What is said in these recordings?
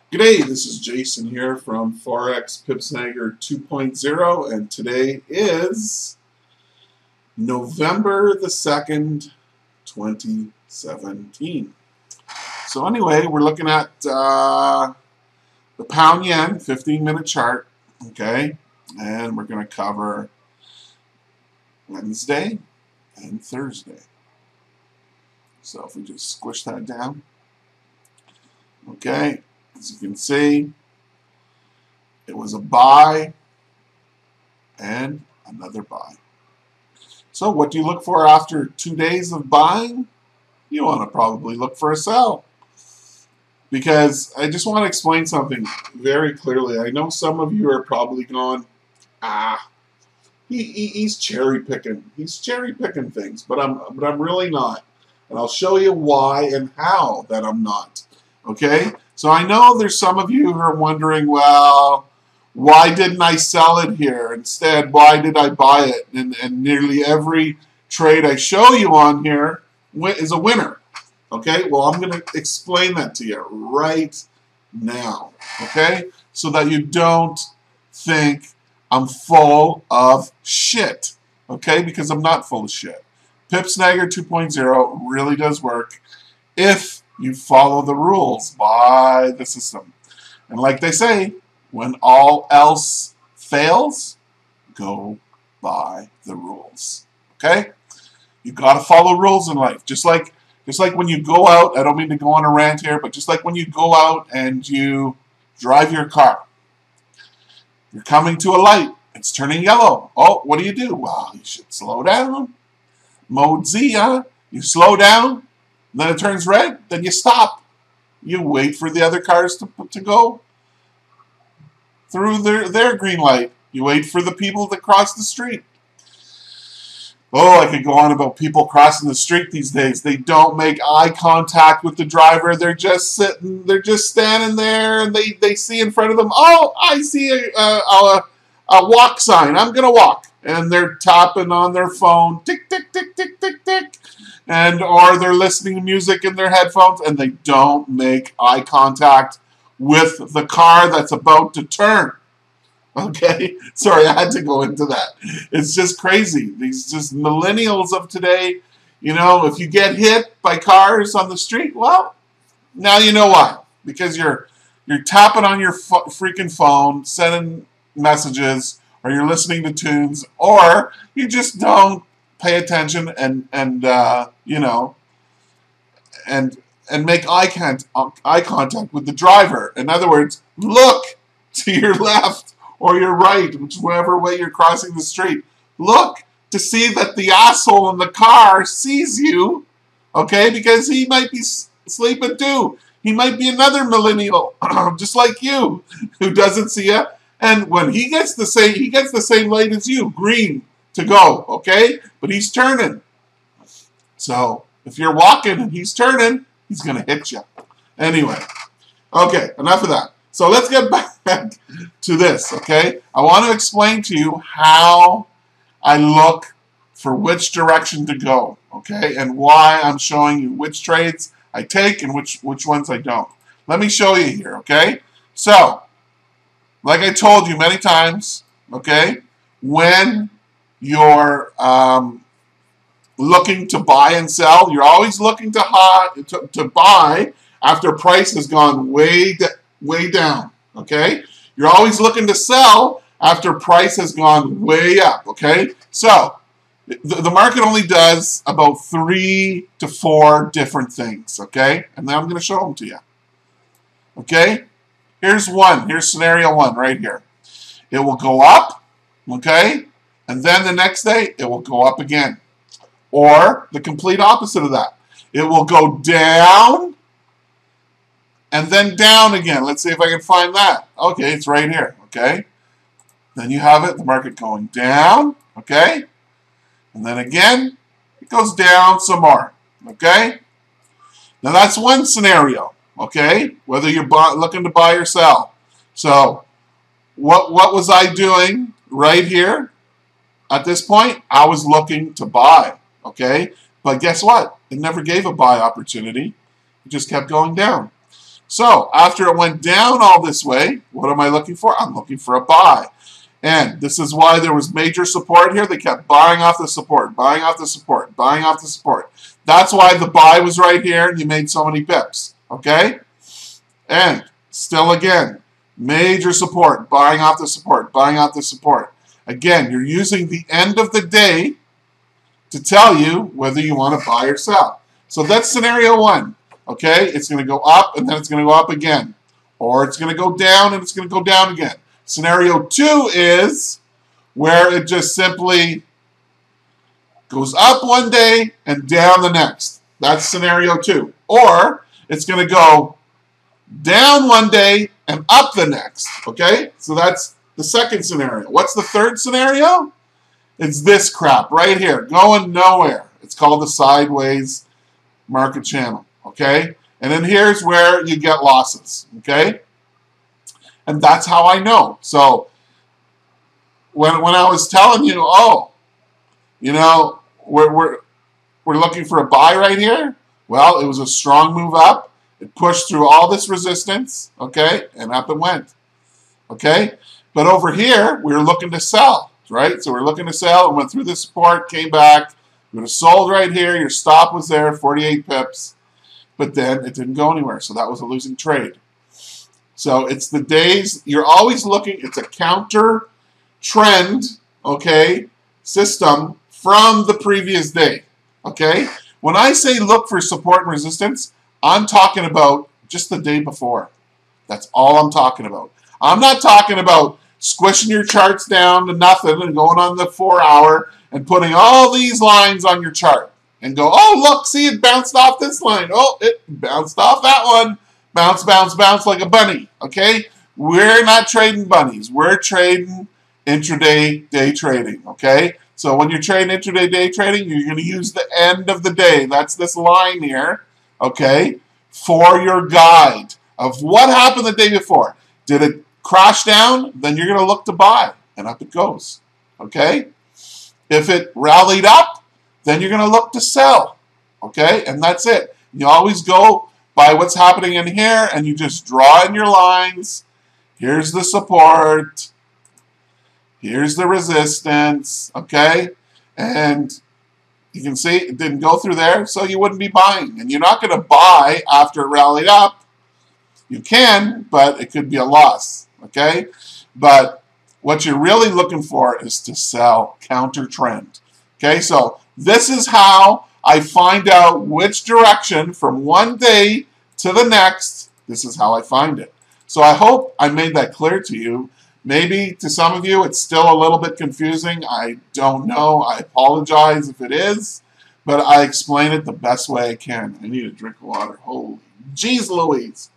G'day, this is Jason here from Forex PipSnager 2.0, and today is November the 2nd, 2017. So anyway, we're looking at the pound yen 15-minute chart, okay, and we're going to cover Wednesday and Thursday. So if we just squish that down, okay. As you can see, it was a buy and another buy. So what do you look for after 2 days of buying? You want to probably look for a sell. Because I just want to explain something very clearly. I know some of you are probably going, he's cherry picking. He's cherry picking things, but I'm really not. And I'll show you why and how that I'm not. Okay? So I know there's some of you who are wondering, well, why didn't I sell it here? Instead, why did I buy it? And nearly every trade I show you on here is a winner. Okay? Well, I'm going to explain that to you right now. Okay? So that you don't think I'm full of shit. Okay? Because I'm not full of shit. PipSnager 2.0 really does work if you follow the rules by the system. And like they say, when all else fails, go by the rules. Okay? You got to follow rules in life. Just like when you go out, I don't mean to go on a rant here, but just like when you go out and you drive your car. You're coming to a light. It's turning yellow. Oh, what do? Well, you should slow down. Mode Z, huh? You slow down. Then it turns red, then you stop. You wait for the other cars to go through their green light. You wait for the people to cross the street. Oh, I could go on about people crossing the street these days. They don't make eye contact with the driver. They're just sitting, they're just standing there, and they see in front of them, oh, I see a walk sign. I'm going to walk. And they're tapping on their phone, tick, tick, tick, tick, tick, tick. Or they're listening to music in their headphones, and they don't make eye contact with the car that's about to turn. Okay? Sorry, I had to go into that. It's just crazy. These just millennials of today, you know, if you get hit by cars on the street, well, now you know why. Because you're tapping on your freaking phone, sending messages, or you're listening to tunes, or you just don't pay attention and you know, and make eye contact with the driver. In other words, look to your left or your right, whichever way you're crossing the street. Look to see that the asshole in the car sees you, okay? Because he might be sleeping too. He might be another millennial, just like you, who doesn't see you. And when he gets the same light as you, green, to go, okay? But he's turning. So if you're walking and he's turning, he's going to hit you. Anyway, okay, enough of that. So let's get back to this, okay? I want to explain to you how I look for which direction to go, okay? And why I'm showing you which trades I take and which ones I don't. Let me show you here, okay? So, like I told you many times, okay, when you're looking to buy and sell, you're always looking to buy after price has gone way down, okay? You're always looking to sell after price has gone way up, okay? So, the market only does about 3 to 4 different things, okay? And now I'm going to show them to you, okay? Here's one. Here's scenario 1 right here. It will go up, okay? And then the next day, it will go up again. Or the complete opposite of that. It will go down and then down again. Let's see if I can find that. Okay, it's right here, okay? Then you have it, the market going down, okay? And then again, it goes down some more, okay? Now that's one scenario, okay? Whether you're looking to buy or sell. So what was I doing right here? At this point, I was looking to buy, okay? But guess what? It never gave a buy opportunity. It just kept going down. So after it went down all this way, what am I looking for? I'm looking for a buy. And this is why there was major support here. They kept buying off the support, buying off the support, buying off the support. That's why the buy was right here and you made so many pips. Okay? And still again, major support, buying off the support, buying off the support. Again, you're using the end of the day to tell you whether you want to buy or sell. So that's scenario one. Okay? It's going to go up and then it's going to go up again. Or it's going to go down and it's going to go down again. Scenario two is where it just simply goes up one day and down the next. That's scenario two. Or it's going to go down one day and up the next. Okay? So that's the second scenario. What's the third scenario? It's this crap right here, going nowhere. It's called the sideways market channel. Okay? And then here's where you get losses. Okay? And that's how I know. So when I was telling you, oh, you know, we're looking for a buy right here. Well, it was a strong move up. It pushed through all this resistance, okay, and up it went, okay. But over here, we were looking to sell, right? So we're looking to sell. It went through the support, came back. You would have sold right here. Your stop was there, 48 pips. But then it didn't go anywhere, so that was a losing trade. So it's the days, you're always looking, it's a counter trend, okay, system from the previous day, okay? When I say look for support and resistance, I'm talking about just the day before. That's all I'm talking about. I'm not talking about squishing your charts down to nothing and going on the 4 hour and putting all these lines on your chart and go, oh, look, see, it bounced off this line. Oh, it bounced off that one. Bounce, bounce, bounce like a bunny, okay? We're not trading bunnies. We're trading intraday day trading, okay? So when you're trading intraday day trading, you're going to use the end of the day. That's this line here, okay, for your guide of what happened the day before. Did it crash down? Then you're going to look to buy, and up it goes, okay? If it rallied up, then you're going to look to sell, okay? And that's it. You always go by what's happening in here, and you just draw in your lines. Here's the support. Here's the resistance, okay? And you can see it didn't go through there, so you wouldn't be buying. And you're not going to buy after it rallied up. You can, but it could be a loss, okay? But what you're really looking for is to sell counter trend, okay? So this is how I find out which direction from one day to the next. This is how I find it. So I hope I made that clear to you. Maybe to some of you it's still a little bit confusing. I don't know. I apologize if it is, but I explain it the best way I can. I need a drink of water. Holy jeez Louise.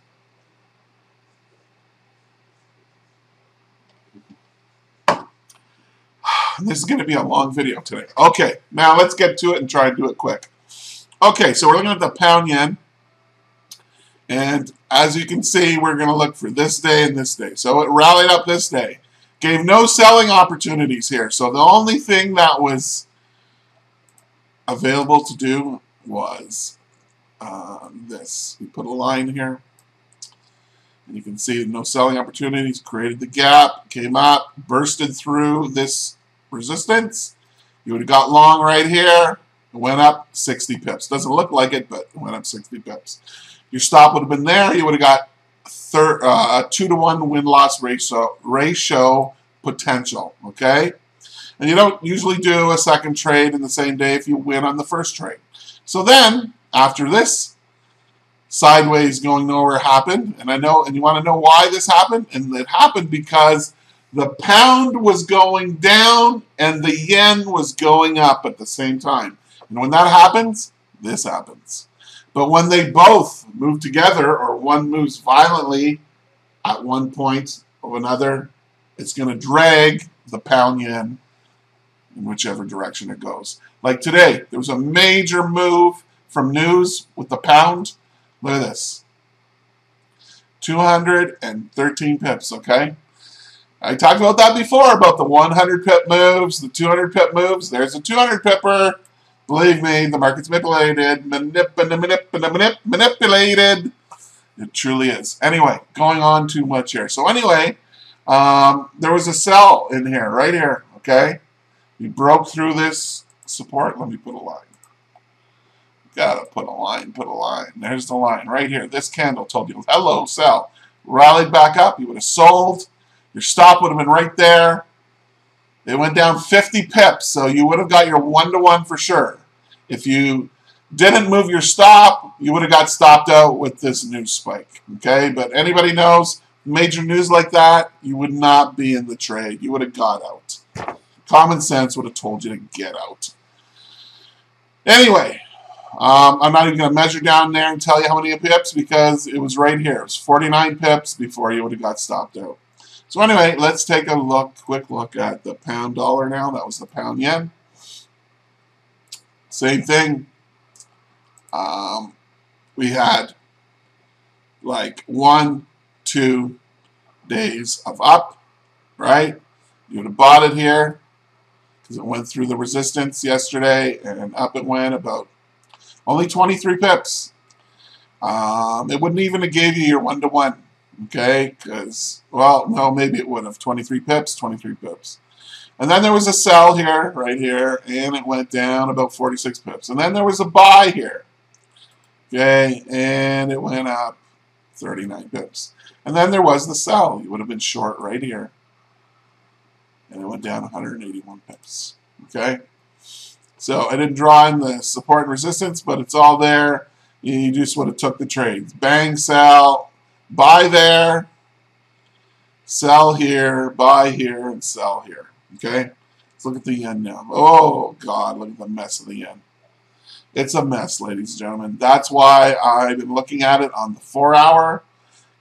This is going to be a long video today. Okay, now let's get to it and try and do it quick. Okay, so we're looking at the pound yen. And as you can see, we're going to look for this day and this day. So it rallied up this day. Gave no selling opportunities here. So the only thing that was available to do was this. We put a line here. And you can see no selling opportunities. Created the gap. Came up. Bursted through this resistance. You would have got long right here. It went up 60 pips. Doesn't look like it, but it went up 60 pips. Your stop would have been there. You would have got a 2-to-1 win-loss ratio potential, okay? And you don't usually do a second trade in the same day if you win on the first trade. So then, after this sideways going nowhere happened, and you want to know why this happened? And it happened because the pound was going down and the yen was going up at the same time. And when that happens, this happens. But when they both move together, or one moves violently at one point or another, it's going to drag the pound yen in whichever direction it goes. Like today, there was a major move from news with the pound. Look at this. 213 pips, okay? I talked about that before, about the 100 pip moves, the 200 pip moves. There's a 200 pipper. Believe me, the market's manipulated. Manipulated. It truly is. Anyway, going on too much here. So anyway, there was a sell in here, right here, okay? We broke through this support. Let me put a line. Gotta put a line, put a line. There's the line right here. This candle told you, hello, sell. Rallied back up. You would have sold. Your stop would have been right there. It went down 50 pips, so you would have got your 1-to-1 for sure. If you didn't move your stop, you would have got stopped out with this new spike. Okay, but anybody knows major news like that, you would not be in the trade. You would have got out. Common sense would have told you to get out. Anyway, I'm not even going to measure down there and tell you how many pips because it was right here. It was 49 pips before you would have got stopped out. So anyway, let's take a look, quick look at the pound dollar now. That was the pound yen. Same thing. We had like 1, 2 days of up, right? You would have bought it here because it went through the resistance yesterday and up it went about only 23 pips. It wouldn't even have gave you your 1-to-1, okay? Because, well, no, maybe it would have. 23 pips, 23 pips. And then there was a sell here, right here, and it went down about 46 pips. And then there was a buy here, okay, and it went up 39 pips. And then there was the sell. You would have been short right here, and it went down 181 pips, okay? So I didn't draw in the support and resistance, but it's all there. You just would have took the trades. Bang, sell, buy there, sell here, buy here, and sell here. Okay? Let's look at the yen now. Oh, God, look at the mess of the yen. It's a mess, ladies and gentlemen. That's why I've been looking at it on the 4-hour.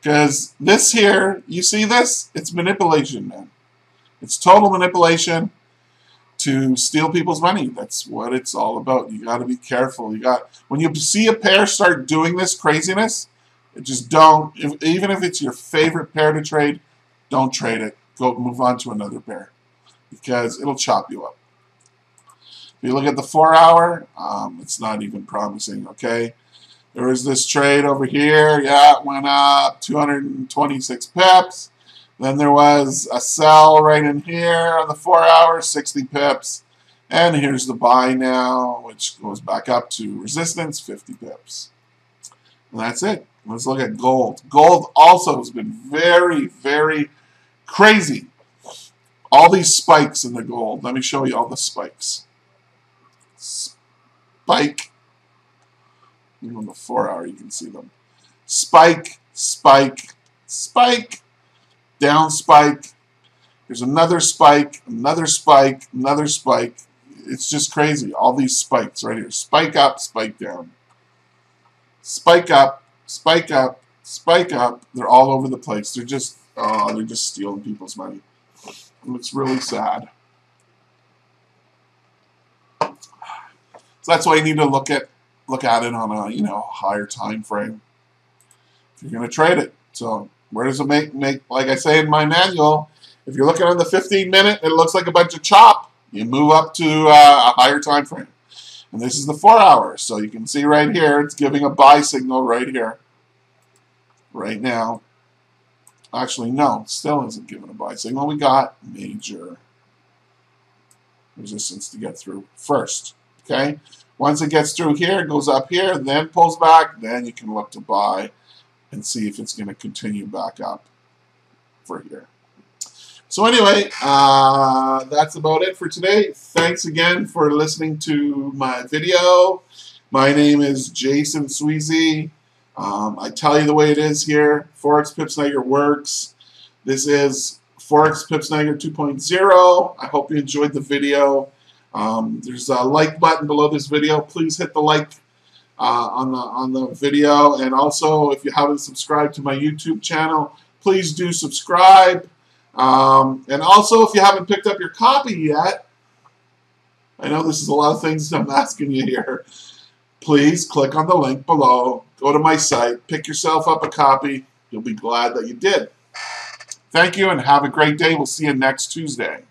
Because this here, you see this? It's manipulation, man. It's total manipulation to steal people's money. That's what it's all about. You got to be careful. When you see a pair start doing this craziness, just don't. Even if it's your favorite pair to trade, don't trade it. Go move on to another pair because it'll chop you up. If you look at the 4-hour, it's not even promising. Okay, there was this trade over here. Yeah, it went up 226 pips. Then there was a sell right in here on the 4-hour, 60 pips. And here's the buy now, which goes back up to resistance, 50 pips. And that's it. Let's look at gold. Gold also has been very, very crazy. All these spikes in the gold. Let me show you all the spikes. Spike. Even on the 4-hour, you can see them. Spike, spike, spike. Down spike. There's another spike, another spike, another spike. It's just crazy. All these spikes right here. Spike up, spike down. Spike up, spike up, spike up. They're all over the place. They're just stealing people's money. And it's really sad. So that's why you need to look at it on a higher time frame if you're going to trade it. So where does it make like I say in my manual, if you're looking on the 15-minute, it looks like a bunch of chop. You move up to a higher time frame. And this is the 4-hour. So you can see right here, it's giving a buy signal right here. Right now. Actually, no, still isn't giving a buy signal. We got major resistance to get through first. Okay? Once it gets through here, it goes up here, then pulls back, then you can look to buy and see if it's going to continue back up for here. So anyway, that's about it for today. Thanks again for listening to my video. My name is Jason Sweezy. I tell you the way it is here. ForeXPipSnager works. This is ForeXPipSnager 2.0. I hope you enjoyed the video. There's a like button below this video. Please hit the like on the video, and also if you haven't subscribed to my YouTube channel, please do subscribe. And also if you haven't picked up your copy yet, I know this is a lot of things I'm asking you here, please click on the link below, go to my site, pick yourself up a copy. You'll be glad that you did. Thank you and have a great day. We'll see you next Tuesday.